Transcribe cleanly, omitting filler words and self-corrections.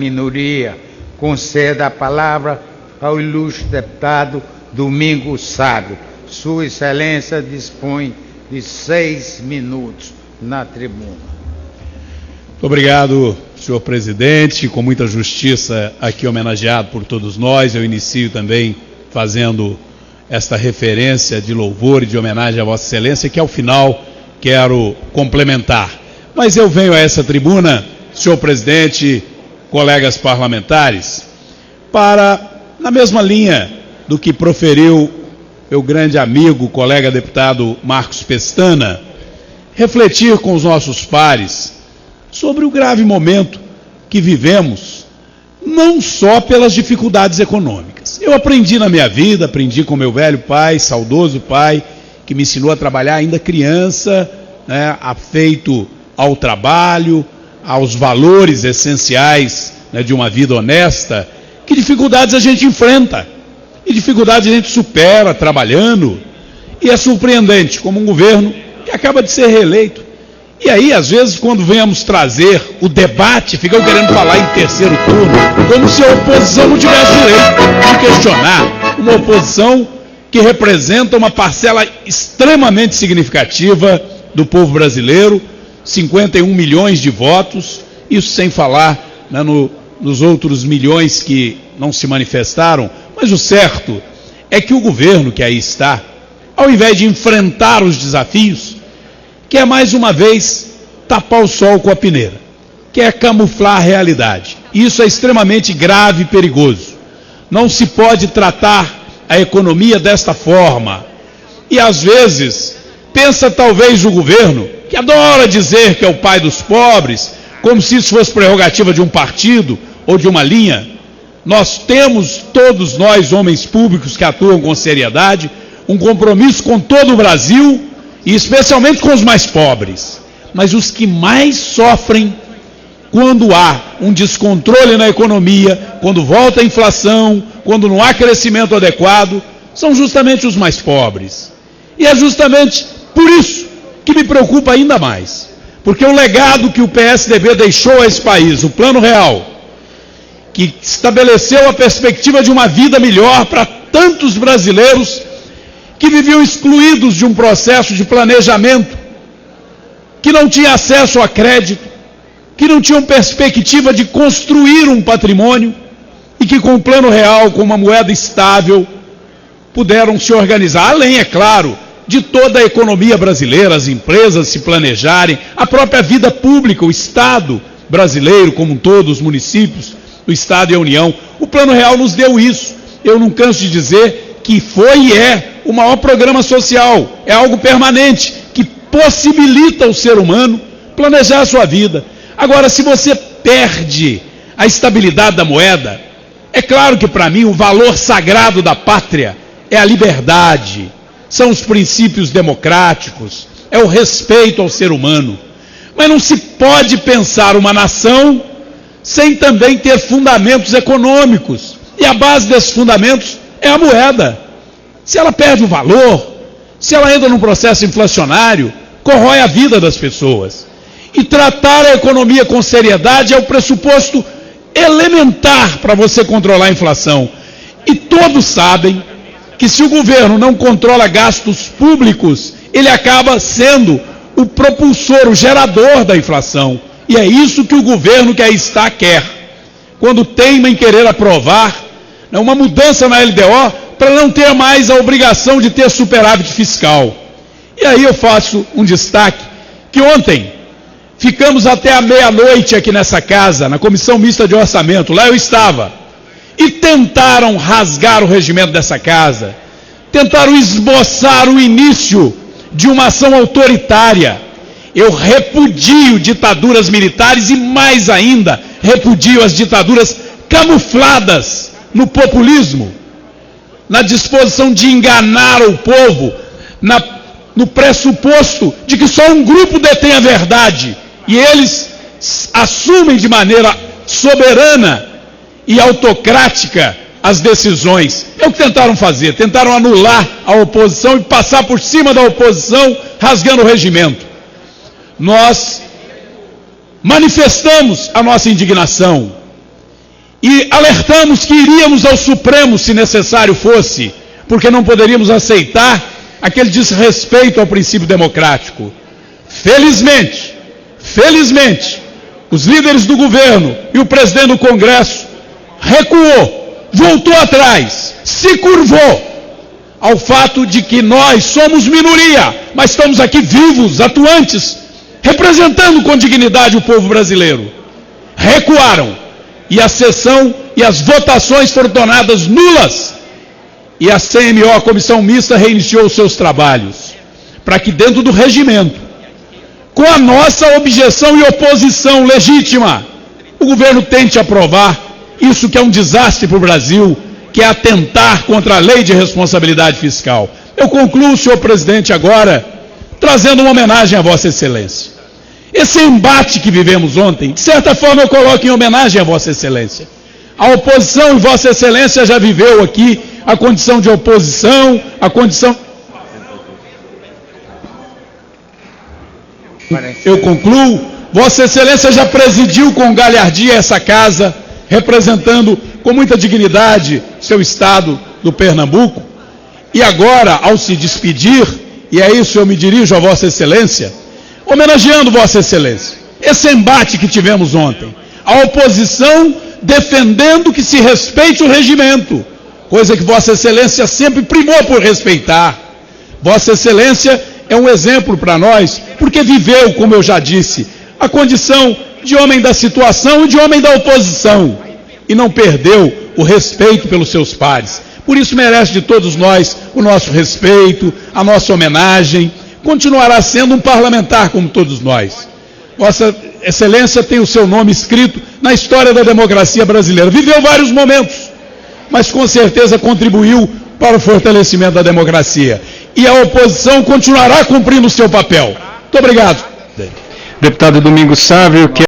minoria, conceda a palavra ao ilustre deputado Domingos Sábio. Sua Excelência dispõe de 6 minutos na tribuna. Muito obrigado, senhor presidente. Com muita justiça aqui homenageado por todos nós. Eu inicio também fazendo esta referência de louvor e de homenagem a Vossa Excelência, que ao final quero complementar. Mas eu venho a essa tribuna, senhor presidente, colegas parlamentares, para, na mesma linha do que proferiu meu grande amigo, colega deputado Marcos Pestana, refletir com os nossos pares sobre o grave momento que vivemos, não só pelas dificuldades econômicas. Eu aprendi na minha vida, aprendi com meu velho pai, saudoso pai, que me ensinou a trabalhar ainda criança, afeito ao trabalho, aos valores essenciais, de uma vida honesta, que dificuldades a gente enfrenta, e dificuldades a gente supera trabalhando, e é surpreendente como um governo que acaba de ser reeleito. E aí, às vezes, quando venhamos trazer o debate, ficam querendo falar em terceiro turno, como se a oposição não tivesse direito de questionar, uma oposição que representa uma parcela extremamente significativa do povo brasileiro, 51 milhões de votos, isso sem falar nos outros milhões que não se manifestaram. Mas o certo é que o governo que aí está, ao invés de enfrentar os desafios, quer mais uma vez tapar o sol com a peneira, quer camuflar a realidade. Isso é extremamente grave e perigoso. Não se pode tratar a economia desta forma. E às vezes, pensa talvez o governo, que adora dizer que é o pai dos pobres, como se isso fosse prerrogativa de um partido ou de uma linha. Nós temos, todos nós, homens públicos que atuam com seriedade, um compromisso com todo o Brasil e especialmente com os mais pobres. Mas os que mais sofrem quando há um descontrole na economia, quando volta a inflação, quando não há crescimento adequado, são justamente os mais pobres. E é justamente por isso que me preocupa ainda mais. Porque o legado que o PSDB deixou a esse país, o Plano Real, que estabeleceu a perspectiva de uma vida melhor para tantos brasileiros que viviam excluídos de um processo de planejamento, que não tinham acesso a crédito, que não tinham perspectiva de construir um patrimônio e que com o Plano Real, com uma moeda estável, puderam se organizar, além, é claro, de toda a economia brasileira, as empresas se planejarem, a própria vida pública, o Estado brasileiro como um todo, os municípios, o Estado e a União. O Plano Real nos deu isso. Eu não canso de dizer que foi e é o maior programa social, é algo permanente, que possibilita ao ser humano planejar a sua vida. Agora, se você perde a estabilidade da moeda, é claro que para mim o valor sagrado da pátria é a liberdade, são os princípios democráticos, é o respeito ao ser humano. Mas não se pode pensar uma nação sem também ter fundamentos econômicos. E a base desses fundamentos é a moeda. Se ela perde o valor, se ela entra num processo inflacionário, corrói a vida das pessoas. E tratar a economia com seriedade é o pressuposto elementar para você controlar a inflação. E todos sabem que se o governo não controla gastos públicos, ele acaba sendo o propulsor, o gerador da inflação. E é isso que o governo que aí está quer, quando teima em querer aprovar uma mudança na LDO para não ter mais a obrigação de ter superávit fiscal. E aí eu faço um destaque, que ontem ficamos até a meia-noite aqui nessa casa, na Comissão Mista de Orçamento, lá eu estava, e tentaram rasgar o regimento dessa casa, tentaram esboçar o início de uma ação autoritária. Eu repudio ditaduras militares e, mais ainda, repudio as ditaduras camufladas no populismo, na disposição de enganar o povo, no pressuposto de que só um grupo detém a verdade e eles assumem de maneira soberana e autocrática as decisões. É o que tentaram fazer, tentaram anular a oposição e passar por cima da oposição, rasgando o regimento. Nós manifestamos a nossa indignação e alertamos que iríamos ao Supremo se necessário fosse, porque não poderíamos aceitar aquele desrespeito ao princípio democrático. Felizmente, os líderes do governo e o presidente do Congresso recuou, voltou atrás, se curvou ao fato de que nós somos minoria, mas estamos aqui vivos, atuantes, representando com dignidade o povo brasileiro. Recuaram, e a sessão e as votações foram tornadas nulas, e a CMO, a Comissão Mista, reiniciou os seus trabalhos, para que dentro do regimento, com a nossa objeção e oposição legítima, o governo tente aprovar isso que é um desastre para o Brasil, que é atentar contra a lei de responsabilidade fiscal. Eu concluo, senhor presidente, agora, trazendo uma homenagem a Vossa Excelência. Esse embate que vivemos ontem, de certa forma eu coloco em homenagem a Vossa Excelência. A oposição, e Vossa Excelência já viveu aqui a condição de oposição, a condição... Eu concluo, Vossa Excelência já presidiu com galhardia essa casa, representando com muita dignidade seu estado do Pernambuco, e agora, ao se despedir, e é isso eu me dirijo a Vossa Excelência, homenageando Vossa Excelência, esse embate que tivemos ontem, a oposição defendendo que se respeite o regimento, coisa que Vossa Excelência sempre primou por respeitar. Vossa Excelência é um exemplo para nós, porque viveu, como eu já disse, a condição de homem da situação e de homem da oposição, e não perdeu o respeito pelos seus pares. Por isso merece de todos nós o nosso respeito, a nossa homenagem. Continuará sendo um parlamentar como todos nós. Vossa Excelência tem o seu nome escrito na história da democracia brasileira. Viveu vários momentos, mas com certeza contribuiu para o fortalecimento da democracia. E a oposição continuará cumprindo o seu papel. Muito obrigado. Deputado Domingos Sávio, que